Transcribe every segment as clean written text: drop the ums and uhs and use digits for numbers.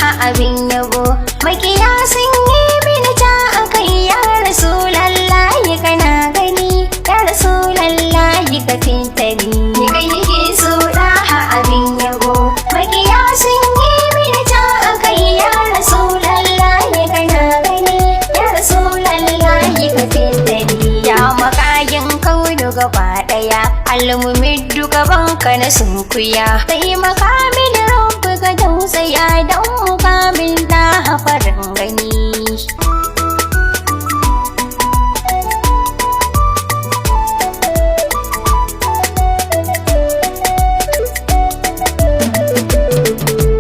daha abin yabo. Makiya sun yi mini ta akai ya Rasulallahi kana gani, ya Rasulallahi ka fitani. Ni kai nake so daha abin yabo. Makiya sun yi mini ta akai ya Rasulallahi kana gani, ya Rasulallahi ka fitani. Ya makayin kaunu gaba daya, almumiddu gabanka na sunkuya. Taimaka mini rabbi ka tausaya don mukamin daha farin gani.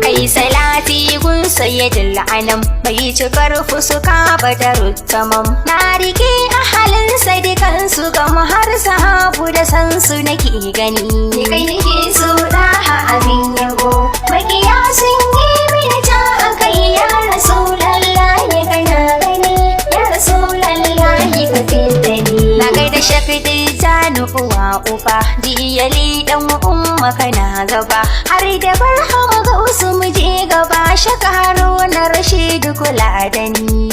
Kai salati gun sayyidul anam, mai cikar fusuka badaruttamam. Na rike ahalin sadikansu gam har sahabu da sansu nake gani. Ni kai nake so daha abin yabo. Makiya sun yi mini ta akai ya Rasulallahi kana gani, ya Rasulallahi ka fitani. Na gaida shafidil janu uwa uba, diyali dan umma kana gaba. Har da barhama ga wasu muje gaba, shakaro na rashidu kula da ni.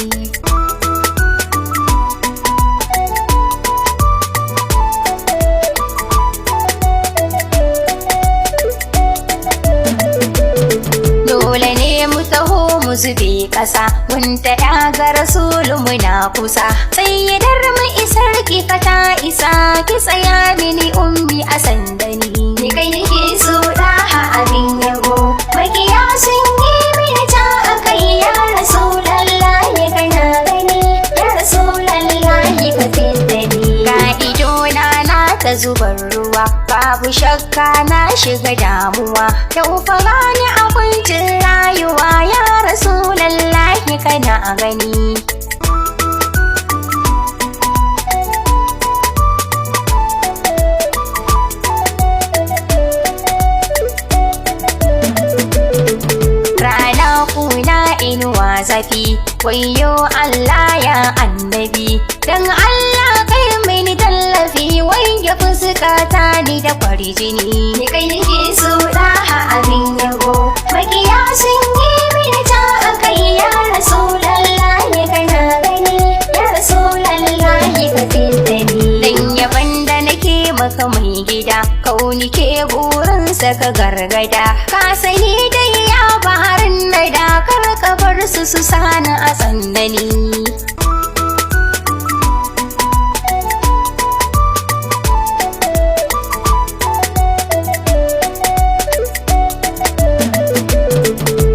Dole ne mu taho mu zube ƙasa, wanda ya ga rasulu muna kusa. Sayyidar mu isar ki ka ta isa, ki tsaya mini ummi a sandani. Ni kai nake so daha abin yabo. Makiya sun yi mini ta akai ya Rasulallahi kana gani, ya Rasulallahi ka fitani. Ga idona na ta zubar ruwa, babu shakka na shiga damuwa. Yau fa gani abincin rayuwa ya Rasulallahi kana gani. Rana kuna inuwa zafi, wayyo Allah ya annabi. Dan Allah kai mini tallafi, wanke fuskata ni da kwarjini. Ni kai nake so daha abin yabo. Makiya sun yi mini ta akai ya Rasulallahi kana gani, ya Rasulallahi ka fitani. Dan yaban da nake maka mai gida, kauni ke burinsa ka gargada. Ka sani dai ya baharin nada, kar ka bar su sani a tsandani.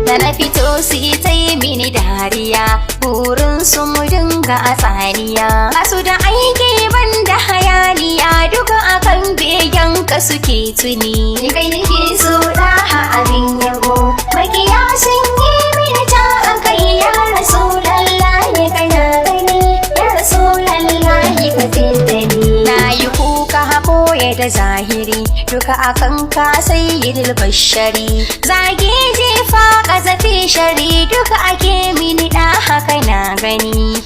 Da na fito su yi ta yi mini dariya, burin su mu dinga a tsaniya. Kasu da aiki ban da hayaniya, duka akan begen ka suke tuni. Ni kai nake so daha abin yabo. Makiya sun yi mini ta akai ya Rasulallahi kana gani, ya Rasulallahi ka fitani. Na yi kuka haƙoye da zahiri, duka akan ka sayyidul bashari. Zage jefa ƙazafi shari, duka ake mini daha kana gani.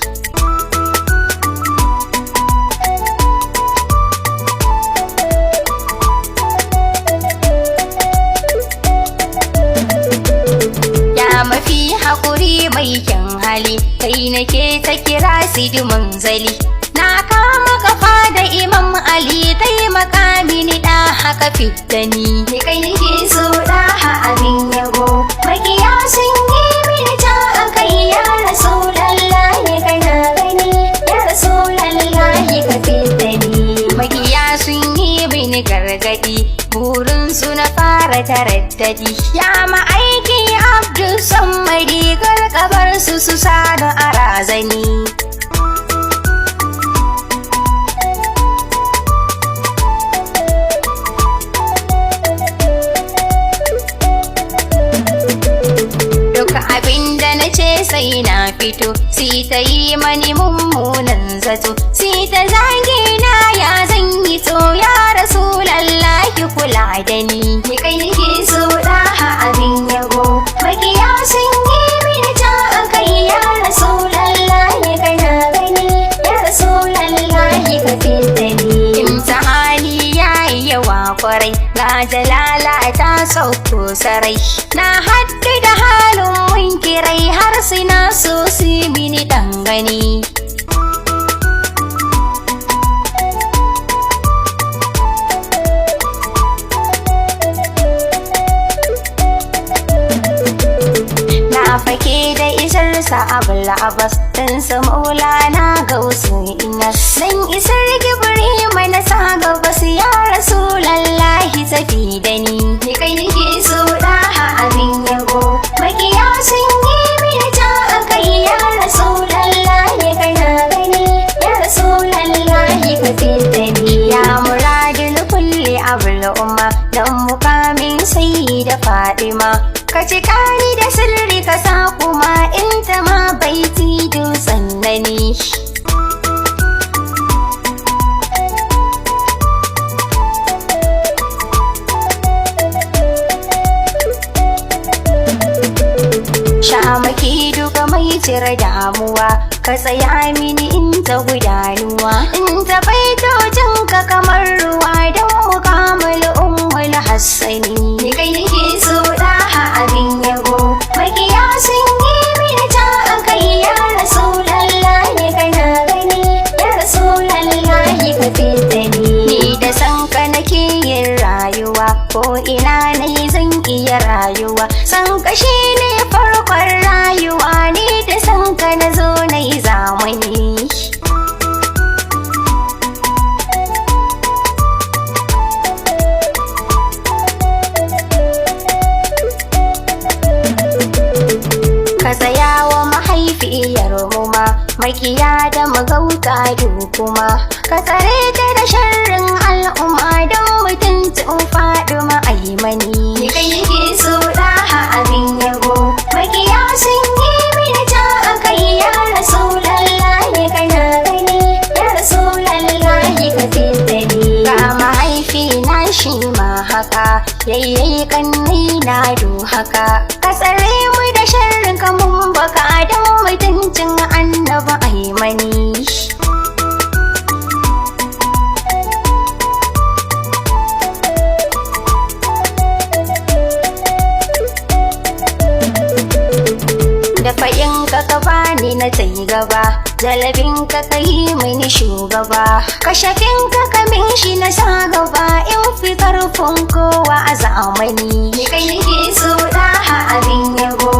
Mafi haƙuri mai kyan hali, kai nake ta kira sidi manzali. Na kama kafa da Imam Ali, taimaka mini da haka fitani. Ni kai nake so daha abin yabo. Makiya sun yi mini ta akai ya Rasulallahi kana gani, ya Rasulallahi ka fitani. Makiya sun yi mini gargadi, burin su na fara taraddadi. Ya ma'aiki Abdul Sammadi, garkabar su sani a razani. Duka abinda na ce sai na fito, si ta yi mani mummunan zato. Si ta zage na ya zan yi to, ya Rasulallahi kula da ni. Ni kai nake so daha abin yabo. Makiya sun yi mini ta akai ya Rasulallahi kana gani, ya Rasulallahi ka fitani. Imtihani yayi yawa kwarai, ga jalala ta sauko sarai. Na haddu da halin wanke na fake da isarsa abul abbas dan sa maulana gausu ina dan isar gibri mana sa gabas ya rasulallahi safi da ni kai nake so daha abin yabo makiya sun yi mini ta akai ya rasulallahi kana gani ya rasulallahi ka fitani ya muradul kulli abul umma dan mukamin sayyida Fadima ka cika ni da sirri ka sa kuma in ta ma baiti dutsen nani shamaki duka mai cire damuwa ka tsaya mini in ta gudanuwa in ta baitocin ka kamar ruwa don mukamul ummul hassani ni kai nake so daha abin yabo makiya sun yi mini ta akai ya rasulallahi kana gani ya rasulallahi ka fitani ni da san ka nake yin rayuwa ko ina nayi zan iya rayuwa san ka shine farkon rayuwa ni da san ka na zo na yi zamani ka tsaya wa mahaifiyar muma makiya da magauta kuma ka tsare ta da sharrin al'umma don mutuncin Fadima aimani ni kai nake so daha abin yabo makiya sun yi mini ta akai ya rasulallahi kana gani ya rasulallahi ka fitani ga mahaifi na shi ma haka yayyai kannai na do haka ka tsare mu da sharrin ka mun baka don mutuncin annaba aimani da fa'in ka ka bani na tayi gaba jalabin ka kai mini shugaba kashafin ka kamin shi na sa gaba in fi karfin kowa a zamani ni kai nake so daha abin yabo